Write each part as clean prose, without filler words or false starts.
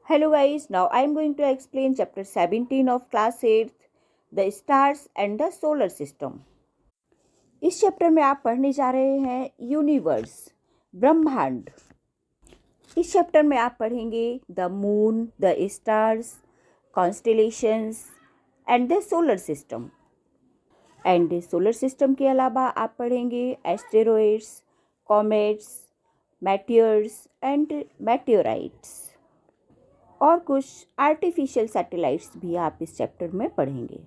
Hello guys, now I am going to explain chapter 17 of class 8th, the stars and the solar system. इस chapter में आप पढ़ने जा रहे हैं यूनिवर्स, ब्रह्मांड। इस चैप्टर में आप पढ़ेंगे the moon, the stars, constellations and the solar system. And solar system के अलावा आप पढ़ेंगे एस्टेरॉइड्स, कॉमेट्स, मेटियर्स एंड मेटियोराइट्स और कुछ आर्टिफिशियल सैटेलाइट्स भी आप इस चैप्टर में पढ़ेंगे।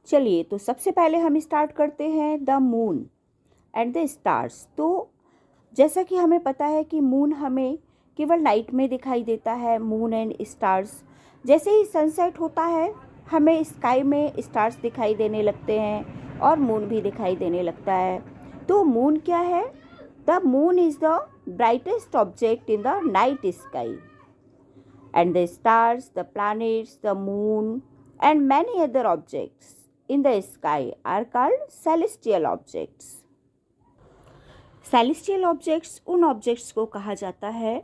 चलिए, तो सबसे पहले हम स्टार्ट करते हैं the moon and the stars. तो जैसा कि हमें पता है कि मून हमें केवल नाइट में दिखाई देता है। मून एंड स्टार्स, जैसे ही सनसेट होता है हमें स्काई में स्टार्स दिखाई देने लगते हैं और मून भी दिखाई देने लगता है। तो मून क्या है? The moon is the brightest object in the night sky. And the stars, the planets, the moon, and many other objects in the sky are called celestial objects. Celestial objects उन objects को कहा जाता है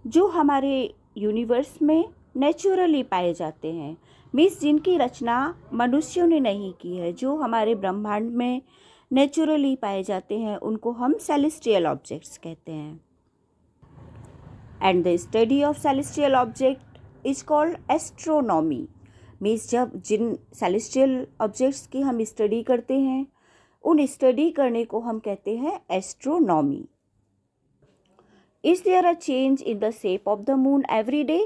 जो हमारे universe में naturally पाए जाते हैं, मीन्स जिनकी रचना मनुष्यों ने नहीं की है, जो हमारे ब्रह्मांड में नेचुरली पाए जाते हैं, उनको हम सेलेस्टियल ऑब्जेक्ट्स कहते हैं। And the study of celestial object is called astronomy. Means जब जिन celestial objects की हम स्टडी करते हैं, उन स्टडी करने को हम कहते हैं astronomy. Is there a change in the shape of the moon every day?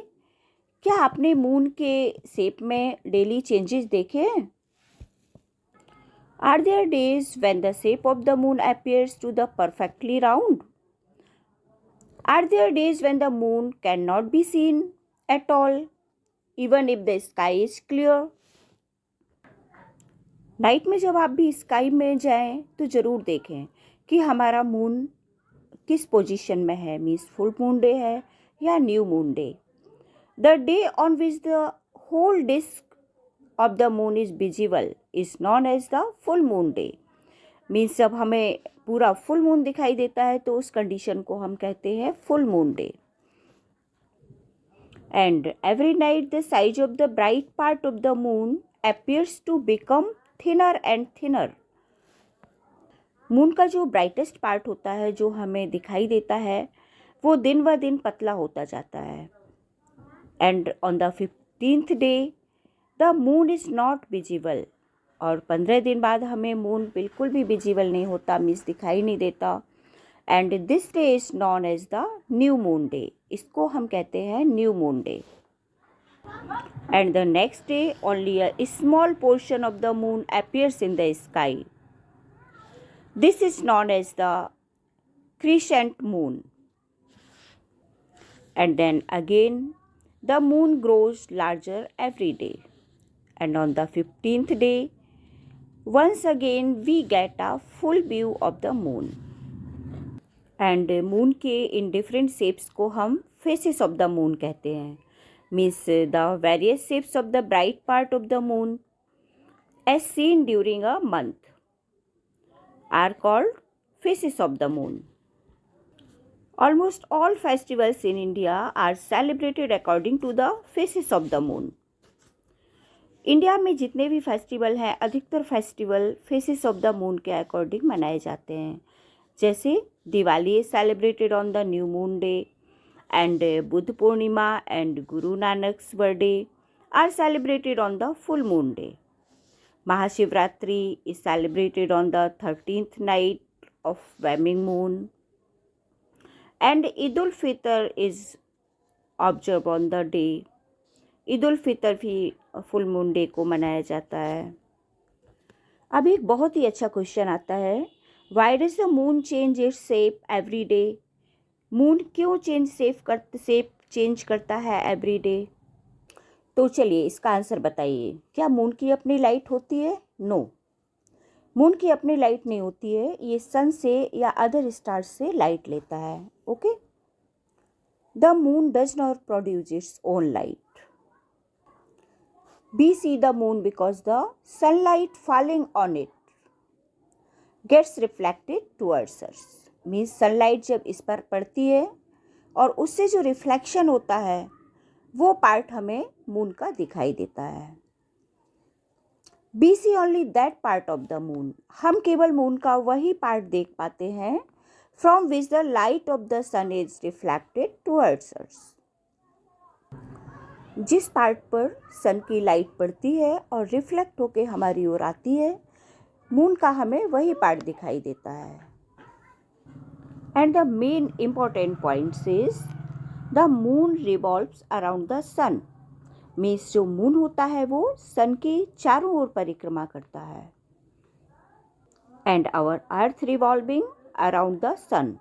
क्या आपने मून के शेप में डेली चेंजेस देखे हैं? Are there days when the shape of the moon appears to the perfectly round? Are there days when the moon cannot be seen at all, even if the sky is clear? Night में जब आप भी sky में जाएं तो ज़रूर देखें कि हमारा मून किस पोजीशन में है, मीन्स फुल मून डे है या new moon day. The day on which the whole disc of the moon is visible is known as the full moon day. Means जब हमें पूरा फुल मून दिखाई देता है तो उस कंडीशन को हम कहते हैं full moon day. And every night the size of the bright part of the moon appears to become thinner and thinner. Moon का जो ब्राइटेस्ट पार्ट होता है, जो हमें दिखाई देता है, वो दिन व दिन पतला होता जाता है। And on the 15th day the moon is not visible. और 15 दिन बाद हमें मून बिल्कुल भी विजिबल नहीं होता, मीन्स दिखाई नहीं देता। And this day is known as the new moon day. इसको हम कहते हैं new moon day. And the next day only a small portion of the moon appears in the sky. This is known as the crescent moon. And then again the moon grows larger every day. And on the 15th day, once again we get a full view of the moon. And moon के in different shapes को हम faces of the moon कहते हैं। Means the various shapes of the bright part of the moon as seen during a month are called faces of the moon. Almost all festivals in India are celebrated according to the faces of the moon. India में जितने भी festival हैं, अधिकतर festival faces of the moon के according मनाए जाते हैं। जैसे Diwali is celebrated on the new moon day, and Buddha Purnima and Guru Nanak's birthday are celebrated on the full moon day. Mahashivratri is celebrated on the 13th night of waning moon, and Eid ul Fitr is observe on the day. Eid ul Fitr भी full moon day को मनाया जाता है। अब एक बहुत ही अच्छा question आता है, why does the moon change its shape every day? Moon क्यों शेप चेंज करता है एवरी डे? तो चलिए इसका आंसर बताइए। क्या मून की अपनी लाइट होती है? नो, मून की अपनी लाइट नहीं होती है। ये सन से या अदर स्टार्स से लाइट लेता है। Okay, the moon does not produce its own light. We see the moon because the sunlight falling on it gets reflected towards us. Means sunlight जब इस पर पड़ती है और उससे जो रिफ्लेक्शन होता है वो पार्ट हमें मून का दिखाई देता है। We see only that part of the moon. हम केवल मून का वही पार्ट देख पाते हैं from which the light of the sun is reflected towards us. जिस पार्ट पर सन की लाइट पड़ती है और रिफ्लेक्ट होके हमारी ओर आती है, मून का हमें वही पार्ट दिखाई देता है। And the main important points is the moon revolves around the sun. Means जो मून होता है वो सन के चारों ओर परिक्रमा करता है। And our earth revolving around the sun.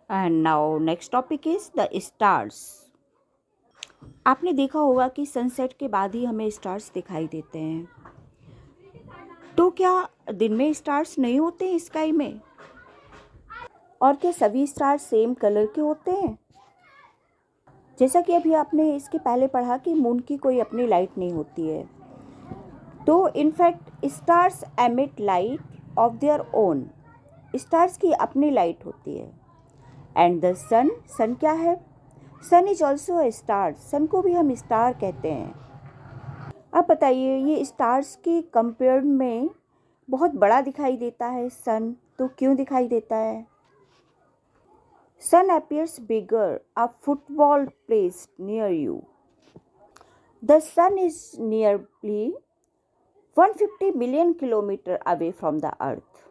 And now next topic is the stars. आपने देखा होगा कि सनसेट के बाद ही हमें स्टार्स दिखाई देते हैं। तो क्या दिन में स्टार्स नहीं होते हैं स्काई में? और क्या सभी स्टार्स सेम कलर के होते हैं? जैसा कि अभी आपने इसके पहले पढ़ा कि मून की कोई अपनी लाइट नहीं होती है, तो in fact stars emit light of their own. Stars की अपनी लाइट होती है। एंड द सन क्या है? सन इज ऑल्सो ए स्टार। सन को भी हम स्टार कहते हैं। अब बताइए, ये स्टार्स के कंपेयर में बहुत बड़ा दिखाई देता है सन, तो क्यों दिखाई देता है? Sun appears bigger, a football placed near you. The sun is nearly 150 million kilometer away from the earth.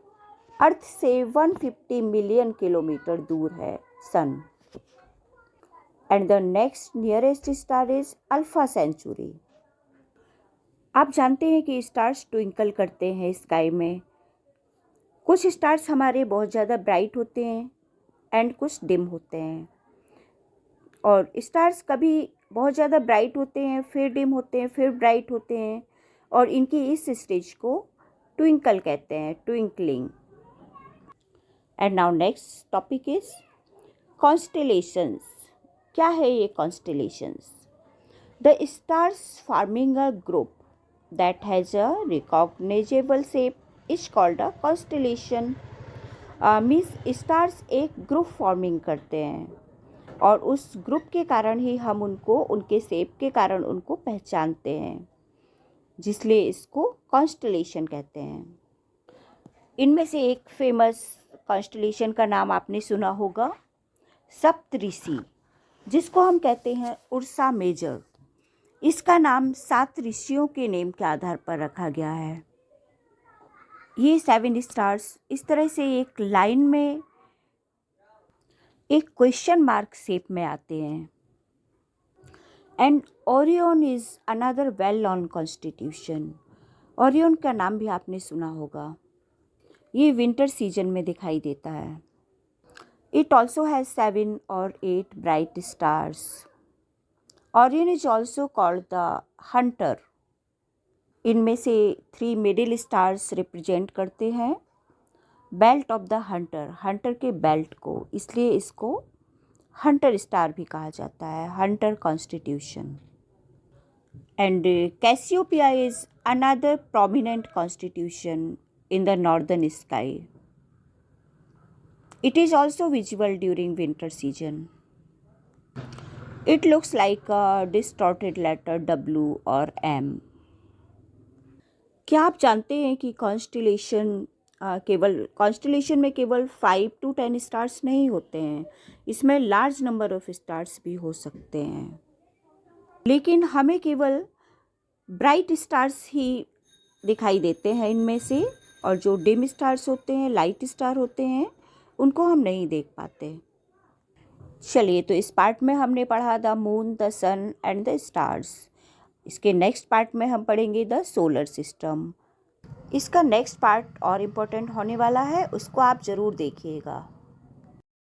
अर्थ से 150 मिलियन किलोमीटर दूर है sun. And the next nearest star is alpha Centauri. आप जानते हैं कि स्टार्स ट्विंकल करते हैं sky में। कुछ स्टार्स हमारे बहुत ज़्यादा ब्राइट होते हैं एंड कुछ डिम होते हैं। और स्टार्स कभी बहुत ज़्यादा ब्राइट होते हैं, फिर डिम होते हैं, फिर ब्राइट होते हैं, और इनकी इस स्टेज को ट्विंकल कहते हैं, twinkling. And now next topic is constellations. क्या है ये constellations? The stars forming a group that has a recognisable shape is called a constellation. Means stars एक ग्रुप फॉर्मिंग करते हैं और उस ग्रुप के कारण ही हम उनको, उनके शेप के कारण उनको पहचानते हैं, जिसलिए इसको कॉन्स्टेलेशन कहते हैं। इनमें से एक फेमस कॉन्स्टेलेशन का नाम आपने सुना होगा, सप्तऋषि, जिसको हम कहते हैं उर्सा मेजर। इसका नाम 7 ऋषियों के नेम के आधार पर रखा गया है। ये 7 स्टार्स इस तरह से एक लाइन में एक क्वेश्चन मार्क शेप में आते हैं। And Orion is another well known constitution. Orion का नाम भी आपने सुना होगा। ये विंटर सीजन में दिखाई देता है। इट ऑल्सो हैज़ 7 और 8 bright stars. Orion is also called the hunter. इनमें से 3 मिडिल स्टार्स रिप्रेजेंट करते हैं belt of the hunter, hunter के बेल्ट को, इसलिए इसको हंटर स्टार भी कहा जाता है, hunter constitution. And Cassiopeia is another prominent constitution in the northern sky. It is also visible during winter season. It looks like a distorted letter W और M। क्या आप जानते हैं कि कॉन्स्टेलेशन में केवल 5 to 10 स्टार्स नहीं होते हैं, इसमें लार्ज नंबर ऑफ स्टार्स भी हो सकते हैं। लेकिन हमें केवल ब्राइट स्टार्स ही दिखाई देते हैं इनमें से, और जो डिम स्टार्स होते हैं, लाइट स्टार होते हैं, उनको हम नहीं देख पाते। चलिए, तो इस पार्ट में हमने पढ़ा the moon, the sun and the stars. इसके नेक्स्ट पार्ट में हम पढ़ेंगे द सोलर सिस्टम। इसका नेक्स्ट पार्ट और इम्पोर्टेंट होने वाला है, उसको आप ज़रूर देखिएगा।